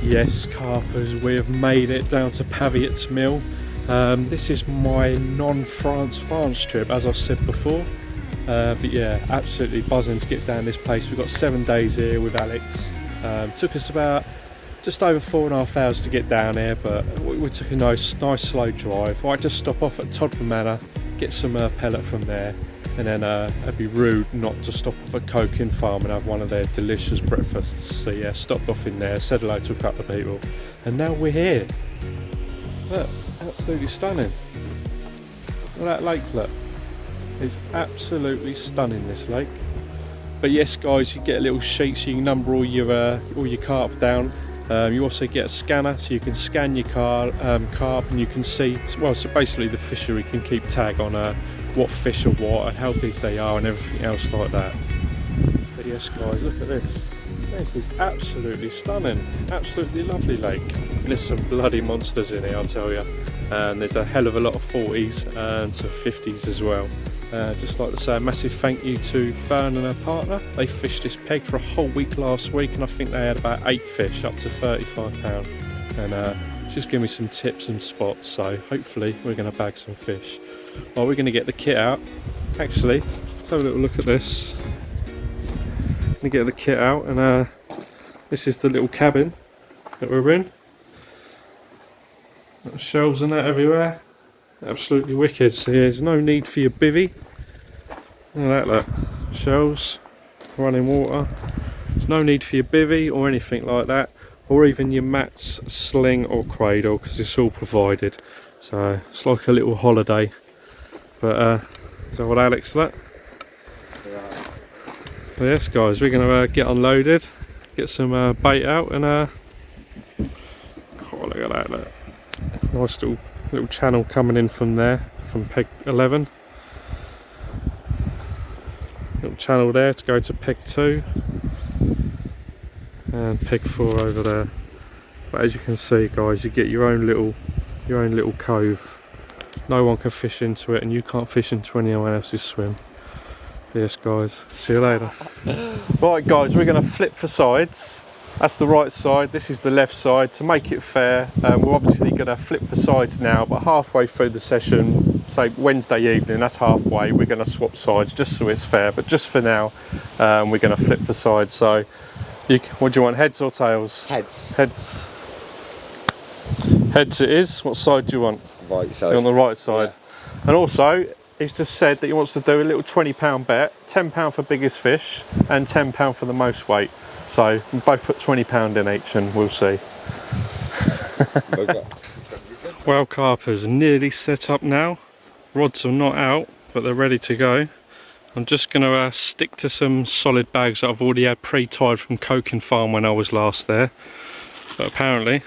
Yes, Carpers, we have made it down to Pavyotts Mill. This is my non-France trip, as I said before. But yeah, absolutely buzzing to get down this place. We've got 7 days here with Alex. Took us about just over 4.5 hours to get down here, but we took a nice slow drive. I had to stop off at Todman Manor, get some pellet from there, and then it'd be rude not to stop off at Cokin Farm and have one of their delicious breakfasts. So yeah, stopped off in there, said hello to a couple of people, and now we're here. Look, absolutely stunning. Look at that lake, look. It's absolutely stunning, this lake. But yes guys, you get a little sheet so you can number all your carp down. You also get a scanner so you can scan your carp and you can see, well, so basically the fishery can keep tag on what fish are what and how big they are and everything else like that. But yes guys, look at this. This is absolutely stunning, absolutely lovely lake. There's some bloody monsters in here, I'll tell you. And there's a hell of a lot of 40s and some 50s as well. Just like to say a massive thank you to Fern and her partner. They fished this peg for a whole week last week and I think they had about 8 fish up to £35, and just give me some tips and spots, so hopefully we're going to bag some fish. Well, we're going to get the kit out. Actually, let's have a little look at this. I'm going to get the kit out, and this is the little cabin that we're in. Little shelves and that everywhere. Absolutely wicked. So there's no need for your bivvy. Look at that, look. Shelves, running water. There's no need for your bivvy or anything like that, or even your mats, sling or cradle, because it's all provided. So it's like a little holiday. But is that what Alex like? Yeah. But yes guys, we're going to get unloaded, get some bait out, and oh, look at that, look. Nice little channel coming in from there, from peg 11. Little channel there to go to peg 2 and peg 4 over there. But as you can see guys, you get your own little cove. No one can fish into it and you can't fish into anyone else's swim. Yes guys, see you later. Right guys, we're going to flip for sides. That's the right side, this is the left side. To make it fair, we're obviously going to flip for sides now, but halfway through the session, say Wednesday evening, that's halfway, we're going to swap sides just so it's fair. But just for now, we're going to flip for sides. So, what do you want, heads or tails? Heads. Heads. Heads it is. What side do you want? Right side. You're on the right side. Yeah. And also, he's just said that he wants to do a little £20 bet, £10 for biggest fish and £10 for the most weight. So we both put £20 in each and we'll see. Well, Carper's nearly set up now. Rods are not out, but they're ready to go. I'm just going to stick to some solid bags that I've already had pre-tied from Cokin Farm when I was last there. But apparently,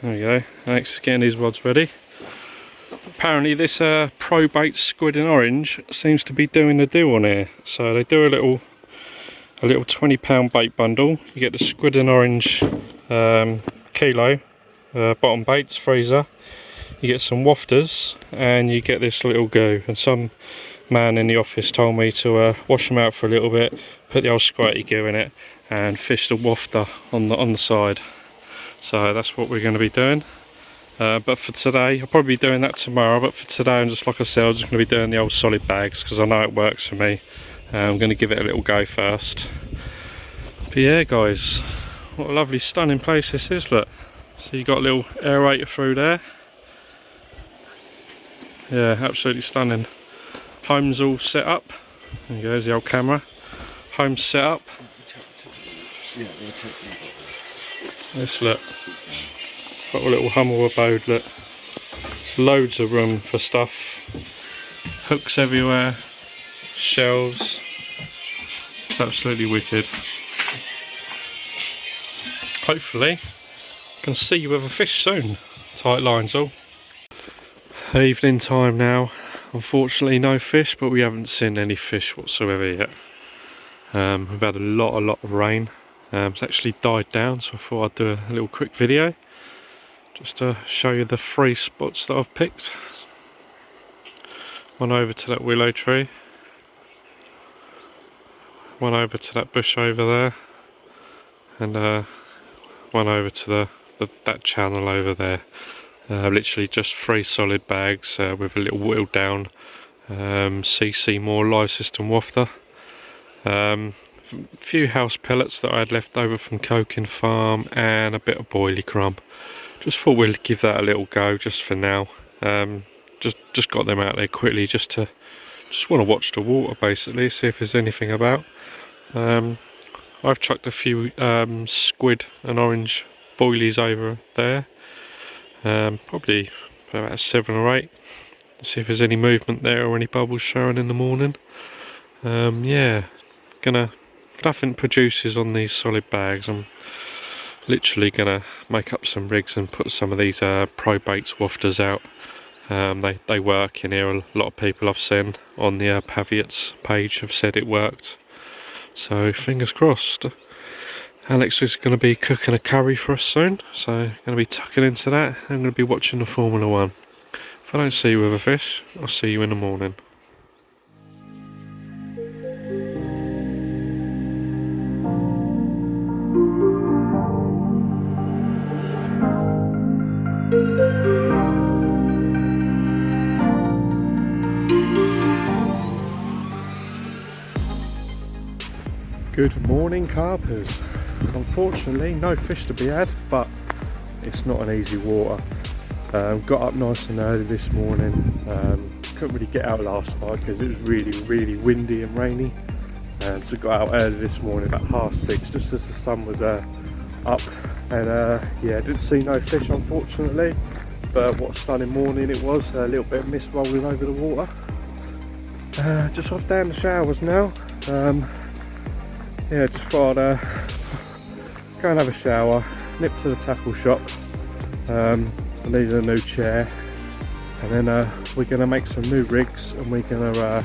there we go, Alex is getting his rods ready. Apparently this Probait squid and orange seems to be doing the deal on here. So they do a little £20 bait bundle. You get the squid and orange kilo bottom baits freezer, you get some wafters, and you get this little goo. And some man in the office told me to wash them out for a little bit, put the old squirty goo in it and fish the wafter on the side. So that's what we're going to be doing. But for today, I'll probably be doing that tomorrow, but for today, I'm just, like I said, I'm just going to be doing the old solid bags because I know it works for me. I'm going to give it a little go first. But yeah guys, what a lovely stunning place this is, look. So you got a little aerator through there. Yeah, absolutely stunning. Home's all set up. There goes the old camera. Home's set up. This, look. Got a little Hummel abode, look. Loads of room for stuff. Hooks everywhere. Shells. It's absolutely wicked. Hopefully can see you with a fish soon. Tight lines all. Evening time now. Unfortunately no fish, but we haven't seen any fish whatsoever yet. We've had a lot of rain. It's actually died down, so I thought I'd do a little quick video just to show you the 3 spots that I've picked. One over to that willow tree, one over to that bush over there, and one over to the that channel over there. Literally just 3 solid bags with a little whittled down CC Moore live system wafter. A few house pellets that I had left over from Coking Farm, and a bit of boilie crumb. Just thought we'd give that a little go just for now. Just got them out there quickly just want to watch the water, basically, see if there's anything about. I've chucked a few squid and orange boilies over there, probably about 7 or 8. See if there's any movement there or any bubbles showing in the morning. Yeah, nothing produces on these solid bags. I'm literally gonna make up some rigs and put some of these Pavyotts wafters out. They work in here. A lot of people I've seen on the Pavyotts page have said it worked, so fingers crossed. Alex is going to be cooking a curry for us soon, so I'm going to be tucking into that. I'm going to be watching the Formula 1. If I don't see you with a fish, I'll see you in the morning. Good morning, Carpers. Unfortunately, no fish to be had, but it's not an easy water. Got up nice and early this morning. Couldn't really get out last night because it was really windy and rainy. So got out early this morning about 6:30, just as the sun was up. And yeah, didn't see no fish, unfortunately. But what a stunning morning it was. A little bit of mist rolling over the water. Just off down the showers now. Yeah, just thought I'd go and have a shower, nip to the tackle shop. I needed a new chair, and then we're going to make some new rigs, and we're going to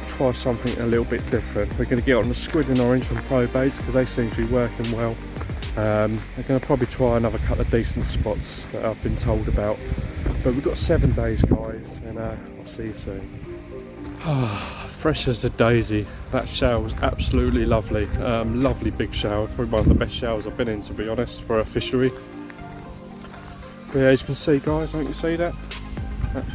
try something a little bit different. We're going to get on the squid and orange from Pavyotts because they seem to be working well. We're going to probably try another couple of decent spots that I've been told about. But we've got 7 days, guys, and I'll see you soon. Fresh as a daisy. That shower was absolutely lovely. Lovely big shower, probably one of the best showers I've been in, to be honest, for a fishery. But yeah, as you can see, guys, don't you see that? That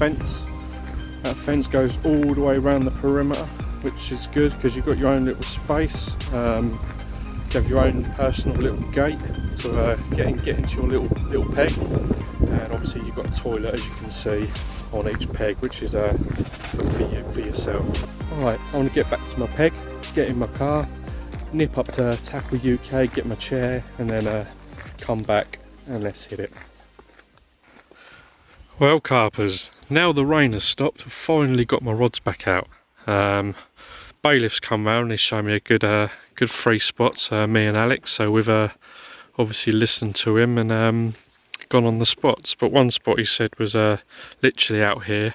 fence goes all the way around the perimeter, which is good because you've got your own little space. You have your own personal little gate to get into your little peg, and obviously you've got a toilet, as you can see, on each peg, which is for yourself. Alright, I want to get back to my peg, get in my car, nip up to Tackle UK, get my chair, and then come back and let's hit it. Well, Carpers, now the rain has stopped, I've finally got my rods back out. Bailiff's come round and he's shown me a good 3 spots, me and Alex, so we've obviously listened to him and gone on the spots. But one spot he said was literally out here.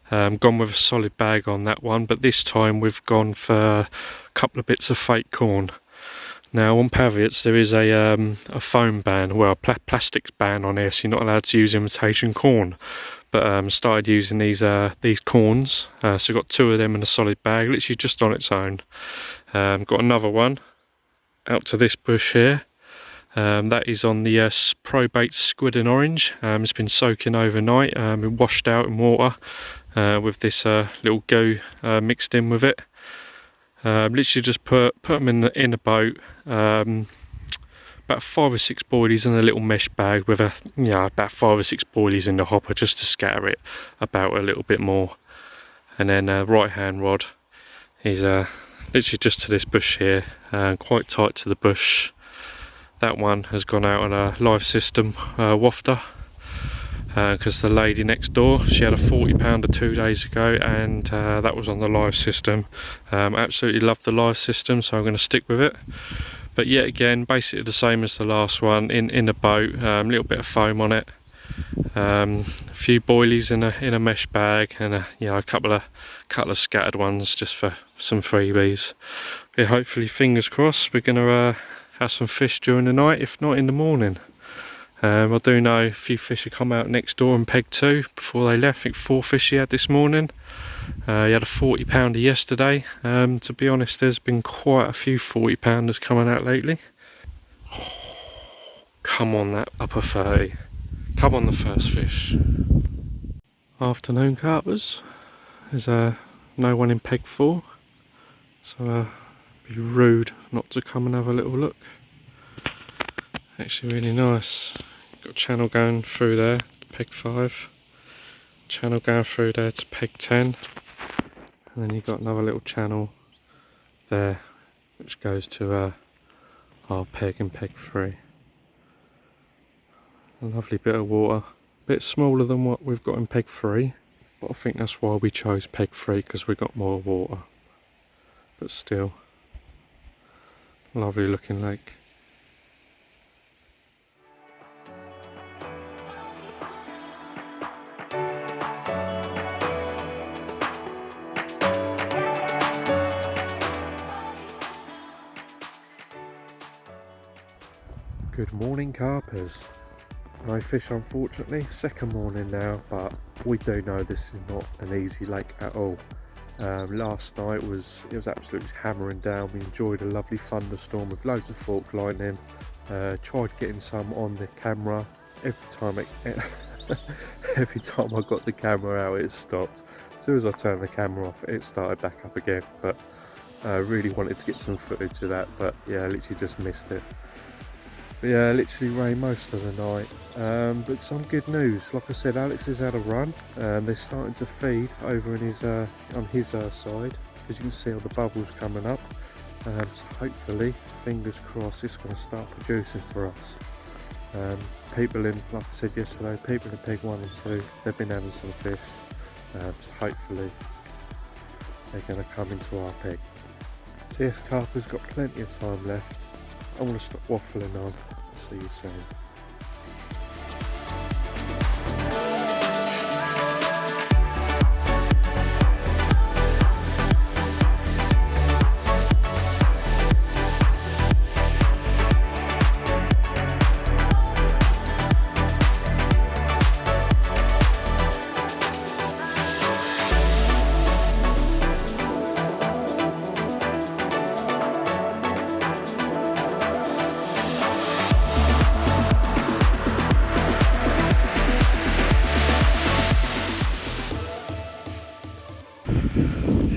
Gone with a solid bag on that one, but this time we've gone for a couple of bits of fake corn. Now on Pavyotts there is a foam ban, well, a plastics ban on here, so you're not allowed to use imitation corn. But started using these corns, so got 2 of them in a solid bag, literally just on its own. Got another one out to this bush here. That is on the Pavyotts squid and orange. It's been soaking overnight, been washed out in water with this little goo mixed in with it. Literally just put them in a boat. About 5 or 6 boilies in a little mesh bag with about 5 or 6 boilies in the hopper just to scatter it about a little bit more. And then right hand rod is literally just to this bush here, quite tight to the bush. That one has gone out on a live system wafter because the lady next door, she had a 40 pounder 2 days ago, and that was on the live system. Absolutely love the live system, so I'm going to stick with it. But yet again, basically the same as the last one, in a boat, a little bit of foam on it, a few boilies in a mesh bag, and a couple of scattered ones just for some freebies. Yeah, hopefully, fingers crossed, we're going to have some fish during the night, if not in the morning. I do know a few fish have come out next door and pegged 2 before they left. I think 4 fish he had this morning. He had a 40 pounder yesterday. To be honest, there's been quite a few 40 pounders coming out lately. come on that upper 30. Come on the first fish. Afternoon carpers. There's no one in peg 4. So it'd be rude not to come and have a little look. Actually really nice. Got a channel going through there to peg 5. Channel going through there to peg 10. And then you've got another little channel there which goes to our peg and peg 3. A lovely bit of water. A bit smaller than what we've got in peg 3. But I think that's why we chose peg 3, because we got more water. But still, lovely looking lake. Good morning carpers. No fish unfortunately, second morning now, but we do know this is not an easy lake at all. Last night it was absolutely hammering down. We enjoyed a lovely thunderstorm with loads of fork lightning. Tried getting some on the camera. Every time I got the camera out it stopped. As soon as I turned the camera off it started back up again, but I really wanted to get some footage of that, but yeah, I literally just missed it. But yeah, literally rained most of the night, but some good news. Like I said, Alex has had a run. They're starting to feed over in his on his side. As you can see, all the bubbles coming up. So hopefully, fingers crossed, it's going to start producing for us. People in, like I said yesterday, people in peg 1 and 2, they've been having some fish. So hopefully, they're going to come into our peg. So yes, Carper's got plenty of time left. I want to stop waffling on. I'll see you soon.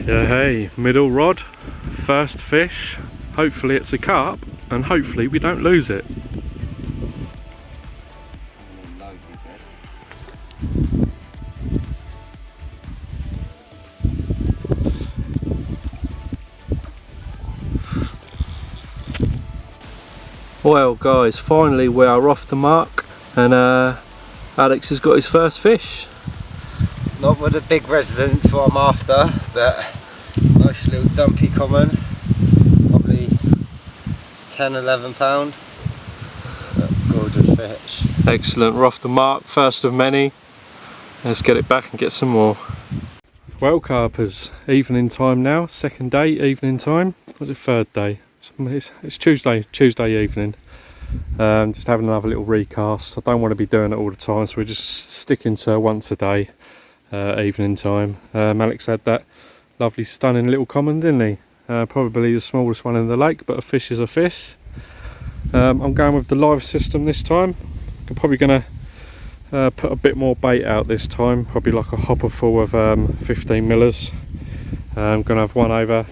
Yeah, hey, middle rod, first fish. Hopefully it's a carp, and hopefully we don't lose it. Well guys, finally we are off the mark, and Alex has got his first fish. Not with a big residence what I'm after, but nice little dumpy common, probably 10-11 pound. Gorgeous fish. Excellent, we're off the mark, first of many. Let's get it back and get some more. Well carpers, evening time now, second day, evening time. What's it, third day? It's Tuesday evening. Just having another little recast. I don't want to be doing it all the time, so we're just sticking to once a day. Evening time. Alex had that lovely stunning little common, didn't he? Probably the smallest one in the lake, but a fish is a fish. I'm going with the live system this time. I'm probably going to put a bit more bait out this time, probably like a hopper full of 15 millers. I'm going to have one over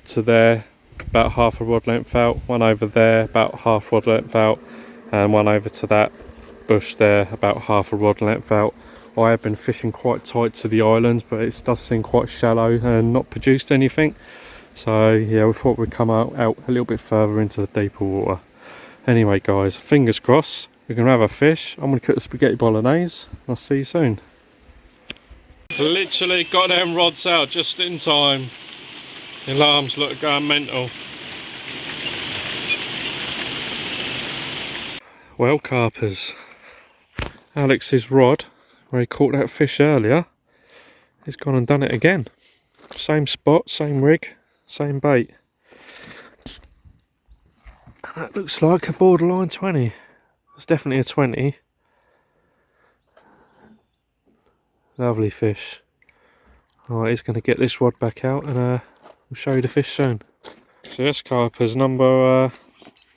to there, about half a rod length out, one over there, about half rod length out, and one over to that bush there, about half a rod length out. I have been fishing quite tight to the island, but it does seem quite shallow and not produced anything. So yeah, we thought we'd come out a little bit further into the deeper water. Anyway guys, fingers crossed, we're going to have a fish. I'm going to cook the spaghetti bolognese. I'll see you soon. Literally got them rods out just in time. The alarms look going mental. Well carpers, Alex's rod, where he caught that fish earlier, he's gone and done it again. Same spot, same rig, same bait. And that looks like a borderline 20. It's definitely a 20. Lovely fish. Alright, he's going to get this rod back out and we'll show you the fish soon. So this carp is number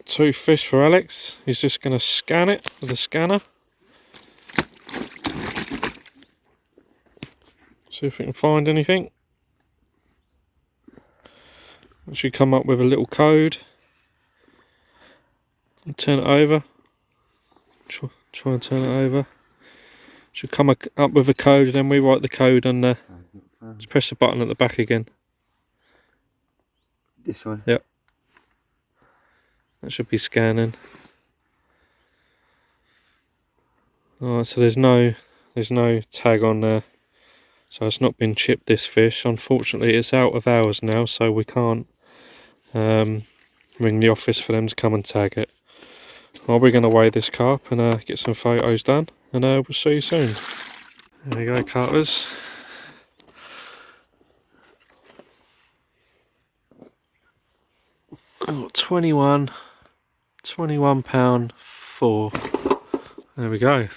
2 fish for Alex. He's just going to scan it with a scanner. See if we can find anything. We should come up with a little code. And turn it over. Try and turn it over. Should come up with a code, then we write the code and just press the button at the back again. This one? Yep. That should be scanning. Alright, so there's no tag on there. So it's not been chipped, this fish. Unfortunately it's out of hours now, so we can't ring the office for them to come and tag it. Well, we're going to weigh this carp and get some photos done, and we'll see you soon. There we go, carpers. Oh, 21 pound 4. There we go.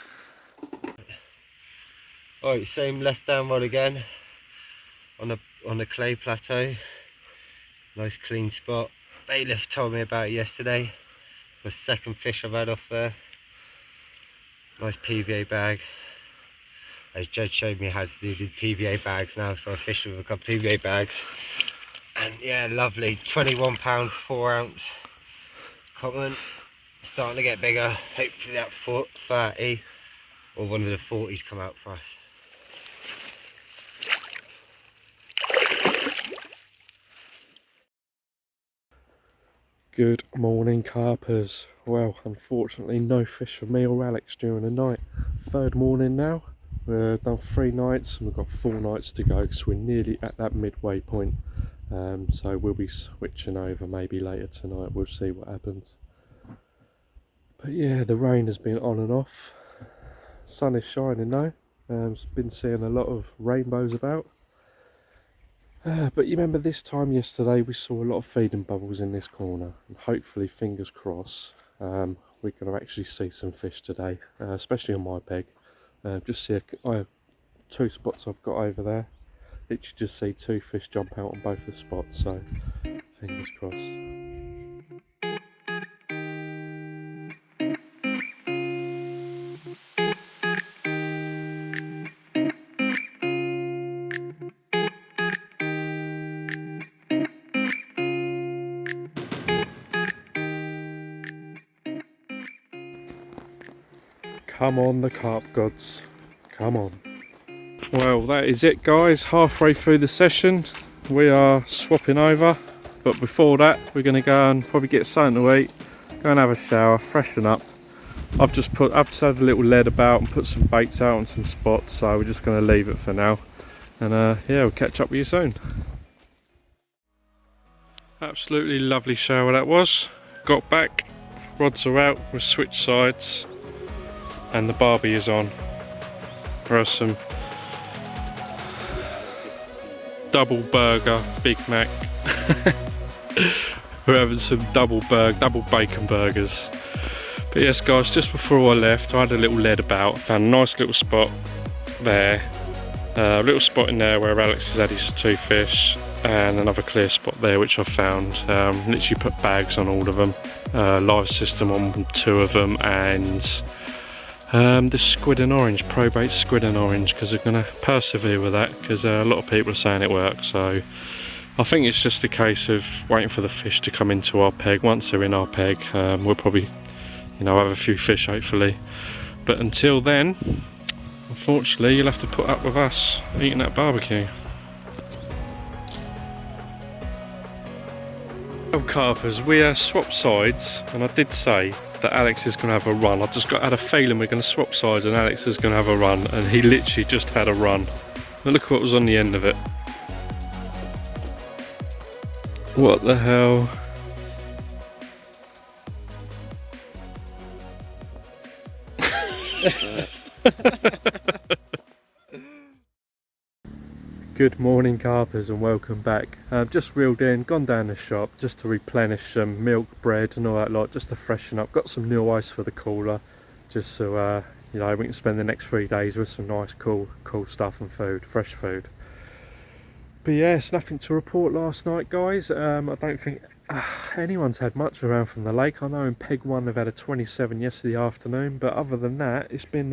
Alright, same left down rod again on a clay plateau. Nice clean spot. Bailiff told me about it yesterday. The second fish I've had off there. Nice PVA bag. As Jed showed me how to do the PVA bags now, so I fished with a couple of PVA bags. And yeah, lovely. 21 pound 4 ounce common. Starting to get bigger. Hopefully that 30 or one of the 40s come out for us. Good morning, carpers. Well, unfortunately no fish for me or Alex during the night. Third morning now. We've done 3 nights and we've got 4 nights to go because we're nearly at that midway point. So we'll be switching over maybe later tonight. We'll see what happens. But yeah, the rain has been on and off. Sun is shining though. Been seeing a lot of rainbows about. But you remember this time yesterday we saw a lot of feeding bubbles in this corner, and hopefully, fingers crossed, we're going to actually see some fish today, especially on my peg. Just see I have 2 spots I've got over there. Literally just see 2 fish jump out on both the spots, so fingers crossed. Come on, the carp gods, come on. Well, that is it guys, halfway through the session. We are swapping over, but before that we're going to go and probably get something to eat, go and have a shower, freshen up. I've just had a little lead about and put some baits out on some spots, so we're just going to leave it for now. And yeah, we'll catch up with you soon. Absolutely lovely shower that was. Got back, rods are out, we've switched sides. And the barbie is on. There are some double burger Big Mac. We're having some double bacon burgers. But yes guys, just before I left I had a little lead about, found a nice little spot there. A little spot in there where Alex has had his 2 fish, and another clear spot there which I found. Literally put bags on all of them, live system on 2 of them, and the squid and orange, probate squid and orange, because they're going to persevere with that because a lot of people are saying it works. So I think it's just a case of waiting for the fish to come into our peg. Once they're in our peg, we'll probably, you know, have a few fish hopefully. But until then, unfortunately, you'll have to put up with us eating that barbecue. Well, carpers, we swapped sides, and I did say that Alex is going to have a run. I just had a feeling we're going to swap sides and Alex is going to have a run, and he literally just had a run. Now look what was on the end of it. What the hell? Good morning carpers and welcome back. Just reeled in, gone down the shop just to replenish some milk, bread and all that lot, just to freshen up. Got some new ice for the cooler, just so you know, we can spend the next 3 days with some nice cool stuff and food, fresh food. But yeah, it's nothing to report last night guys. I don't think anyone's had much around from the lake. I know in Peg 1 they've had a 27 yesterday afternoon, but other than that it's been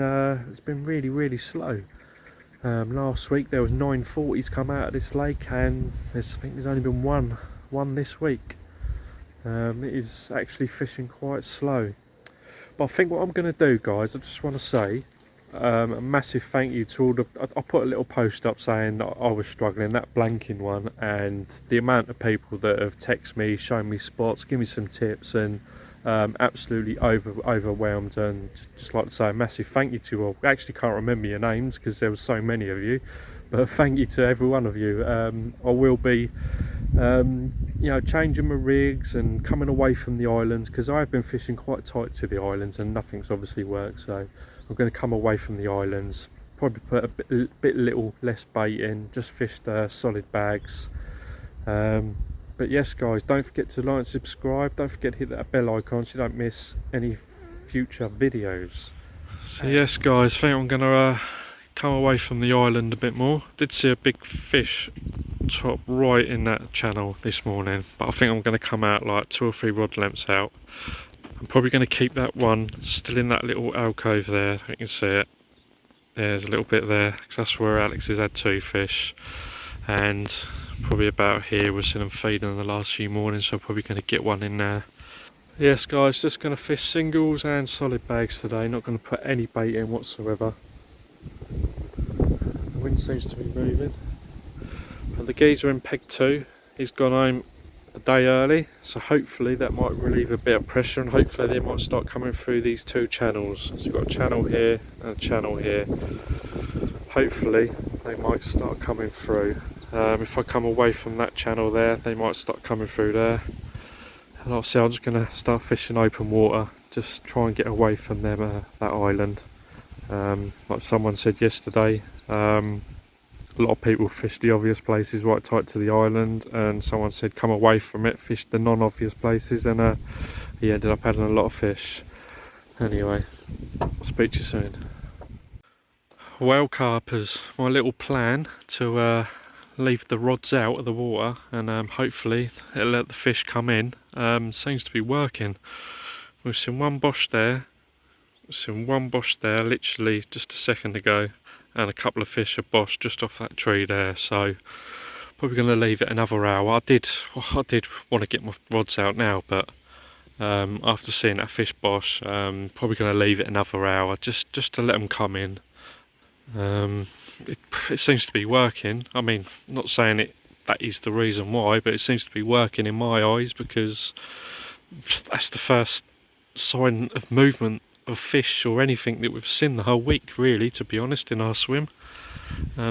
really slow. Last week there was 940s come out of this lake, and I think there's only been one this week. It is actually fishing quite slow. But I think what I'm going to do, guys, I just want to say a massive thank you to all the... I put a little post up saying that I was struggling, that blanking one, and the amount of people that have texted me, shown me spots, give me some tips, and absolutely overwhelmed. And just like to say a massive thank you to all. I actually can't remember your names because there was so many of you, but thank you to every one of you. I will be you know, changing my rigs and coming away from the islands, because I've been fishing quite tight to the islands and nothing's obviously worked. So I'm going to come away from the islands, probably put a bit little less bait in, just fish the solid bags. But yes, guys, don't forget to like and subscribe. Don't forget to hit that bell icon so you don't miss any future videos. So yes, guys, I think I'm going to come away from the island a bit more. Did see a big fish top right in that channel this morning, but I think I'm going to come out like 2 or 3 rod lengths out. I'm probably going to keep that one still in that little alcove there. You can see it. There's a little bit there, because that's where Alex has had 2 fish, and probably about here we've seen them feeding in the last few mornings, so I'm probably going to get one in there. Yes, guys, just going to fish singles and solid bags today, not going to put any bait in whatsoever. The wind seems to be moving. And the geezer in Peg 2, he's gone home a day early, so hopefully that might relieve a bit of pressure, and hopefully they might start coming through these 2 channels. So we've got a channel here and a channel here. Hopefully they might start coming through. If I come away from that channel there, they might start coming through there. And obviously I'm just going to start fishing open water, just try and get away from them, that island. Like someone said yesterday, a lot of people fish the obvious places right tight to the island, and someone said come away from it, fish the non-obvious places, and he ended up having a lot of fish. Anyway, I'll speak to you soon. Well, carpers, my little plan to leave the rods out of the water and hopefully it'll let the fish come in seems to be working. We've seen one bosh there, literally just a second ago, and a couple of fish have boshed just off that tree there, so probably going to leave it another hour. I did want to get my rods out now, but after seeing that fish bosh, probably going to leave it another hour just to let them come in. It seems to be working. I mean, not saying that is the reason why, but it seems to be working in my eyes, because that's the first sign of movement of fish or anything that we've seen the whole week, really, to be honest, in our swim.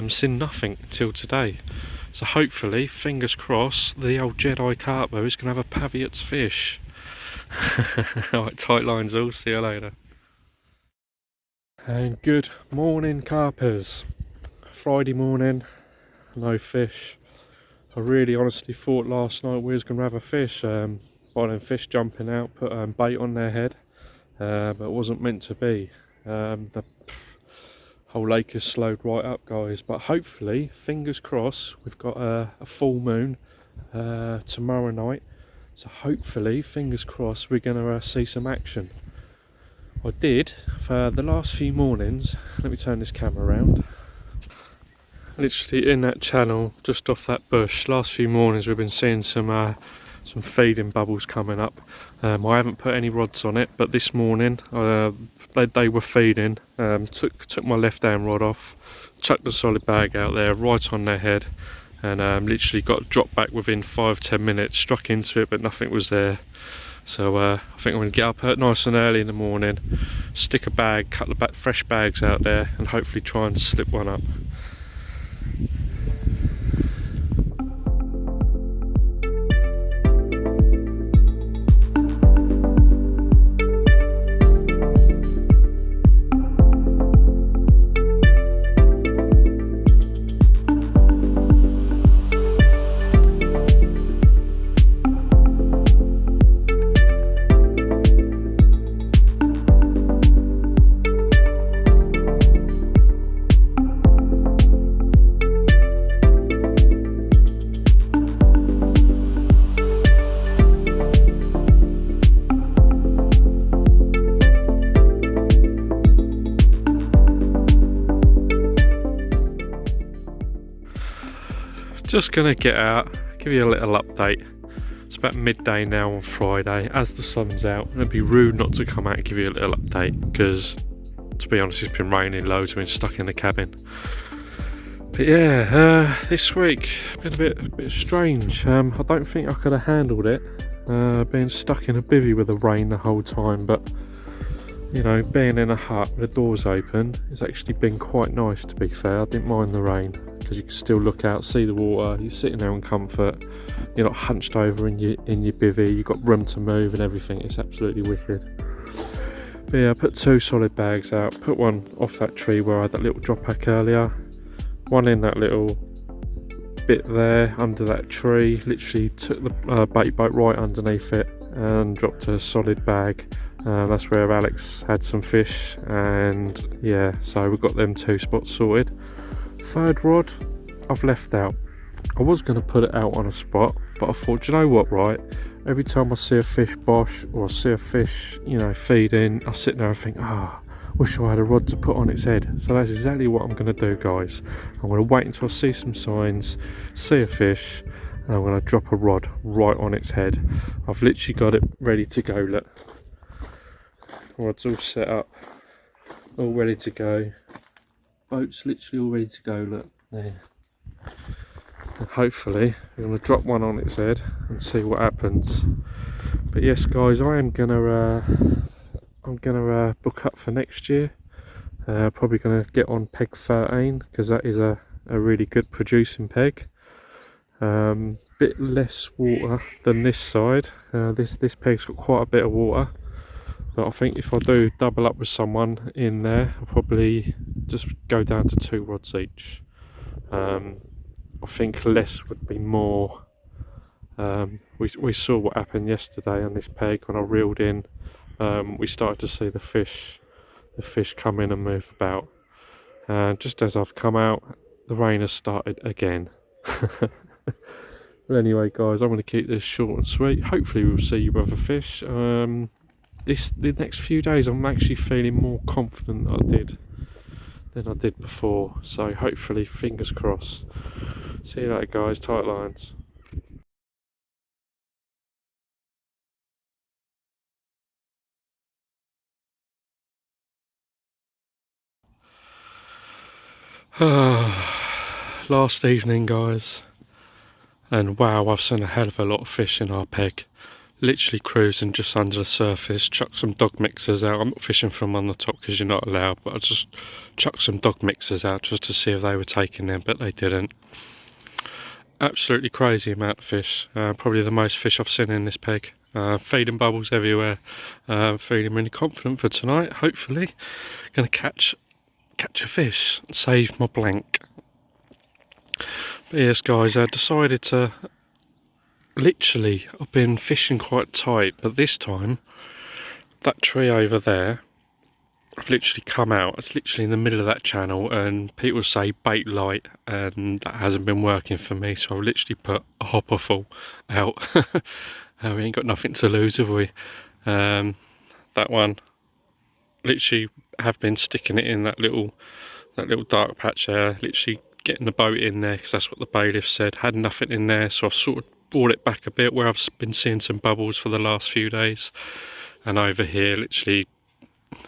Seen nothing till today, so hopefully, fingers crossed, the old Jedi Carper is going to have a Pavyotts fish. Alright, tight lines all, see you later. And good morning, carpers. Friday morning, no fish. I really honestly thought last night we was going to have a fish, by them fish jumping out, put bait on their head, but it wasn't meant to be. The whole lake has slowed right up, guys, but hopefully, fingers crossed, we've got a full moon tomorrow night, so hopefully, fingers crossed, we're going to see some action. I did, for the last few mornings, let me turn this camera around, literally in that channel, just off that bush, last few mornings we've been seeing some feeding bubbles coming up. I haven't put any rods on it, but this morning they were feeding. Took my left hand rod off, chucked the solid bag out there right on their head, and literally got dropped back within 5-10 minutes, struck into it but nothing was there. So I think I'm going to get up nice and early in the morning, stick a bag, cut the fresh bags out there, and hopefully try and slip one up. just gonna get out, give you a little update. It's about midday now on Friday. As the sun's out, it'd be rude not to come out and give you a little update, because to be honest, it's been raining loads. I've been stuck in the cabin. But yeah, this week been a bit strange. I don't think I could have handled it, being stuck in a bivvy with the rain the whole time. But you know, being in a hut with the doors open, it's actually been quite nice, to be fair. I didn't mind the rain, because you can still look out, see the water. You're sitting there in comfort. You're not hunched over in your bivvy. You've got room to move and everything. It's absolutely wicked. But yeah, I put 2 solid bags out. Put one off that tree where I had that little drop pack earlier. One in that little bit there under that tree. Literally took the bait boat right underneath it and dropped a solid bag. That's where Alex had some fish, and yeah, so we've got them 2 spots sorted. Third rod I've left out. I was going to put it out on a spot, but I thought, do you know what, right? Every time I see a fish bosh or I see a fish, you know, feeding, I sit there and think, wish I had a rod to put on its head. So that's exactly what I'm going to do, guys. I'm going to wait until I see some signs, see a fish, and I'm going to drop a rod right on its head. I've literally got it ready to go, look. Rod's all set up, all ready to go. Boat's literally all ready to go, look, there. And hopefully we're going to drop one on its head and see what happens. But yes, guys, I'm gonna book up for next year. Probably going to get on peg 13, because that is a really good producing peg. Bit less water than this side. This peg's got quite a bit of water. But I think if I do double up with someone in there, I'll probably just go down to 2 rods each. I think less would be more. We saw what happened yesterday on this peg when I reeled in. We started to see the fish come in and move about. And just as I've come out, the rain has started again. But anyway, guys, I'm going to keep this short and sweet. Hopefully we'll see you other fish. The next few days I'm actually feeling more confident than I did before, so hopefully, fingers crossed. See you later, guys. Tight lines. Last evening, guys, and wow, I've seen a hell of a lot of fish in our peg. Literally cruising just under the surface. Chucked some dog mixers out. I'm not fishing from on the top because you're not allowed, but I just chucked some dog mixers out just to see if they were taking them, but they didn't. Absolutely crazy amount of fish. Probably the most fish I've seen in this peg. Feeding bubbles everywhere. Feeling really confident for tonight. Hopefully going to catch a fish and save my blank. But yes, guys, I decided to literally, I've been fishing quite tight, but this time that tree over there, I've literally come out. It's literally in the middle of that channel, and people say bait light, and that hasn't been working for me, so I've literally put a hopper full out. We ain't got nothing to lose, have we? That one, literally have been sticking it in that little dark patch there, literally getting the boat in there, because that's what the bailiff said. Had nothing in there, so I've sort of brought it back a bit where I've been seeing some bubbles for the last few days. And over here, literally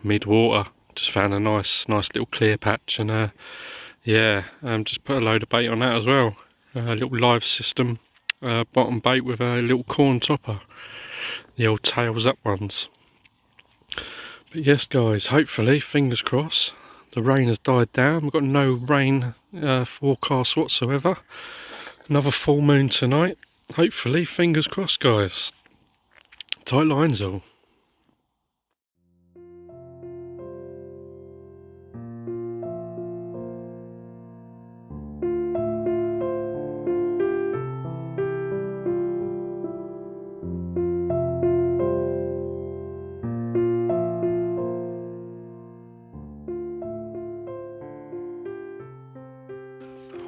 mid-water, just found a nice little clear patch, and yeah, just put a load of bait on that as well. A little live system bottom bait with a little corn topper, the old tails up ones. But yes, guys, hopefully, fingers crossed, the rain has died down. We've got no rain forecast whatsoever. Another full moon tonight. Hopefully, fingers crossed, guys. Tight lines all.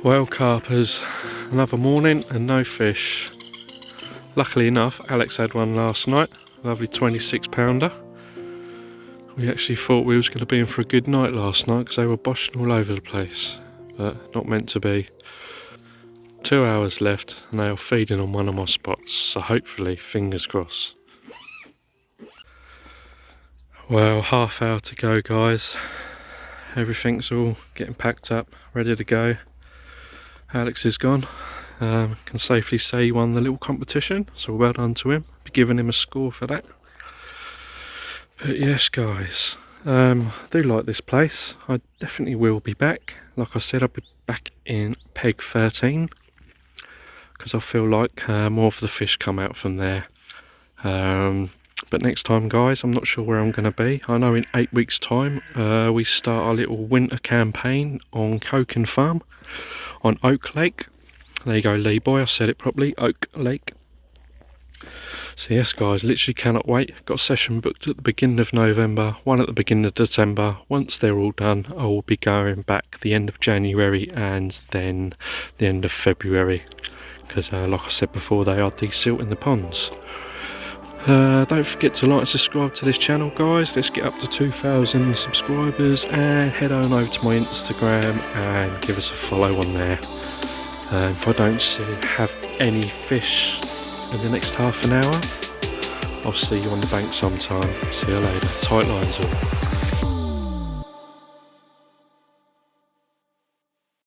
Well, Carpers, another morning and no fish. Luckily enough, Alex had one last night, lovely 26 pounder. We actually thought we was going to be in for a good night last night because they were boshing all over the place, but not meant to be. 2 hours left and they are feeding on one of my spots, so hopefully, fingers crossed. Well, half hour to go, guys. Everything's all getting packed up, ready to go. Alex is gone. Can safely say he won the little competition, so well done to him. Be giving him a score for that. But yes, guys, I do like this place. I definitely will be back. Like I said, I'll be back in peg 13 because I feel like more of the fish come out from there. But next time, guys, I'm not sure where I'm going to be. I know in 8 weeks' time we start our little winter campaign on Coken Farm on Oak Lake. There you go, Lee boy, I said it properly, Oak Lake. So yes, guys, literally cannot wait. Got a session booked at the beginning of November, one at the beginning of December. Once they're all done, I will be going back the end of January and then the end of February. Because like I said before, they are desilting the ponds. Don't forget to like and subscribe to this channel, guys. Let's get up to 2,000 subscribers and head on over to my Instagram and give us a follow on there. If I don't have any fish in the next half an hour, I'll see you on the bank sometime. See you later. Tight lines all.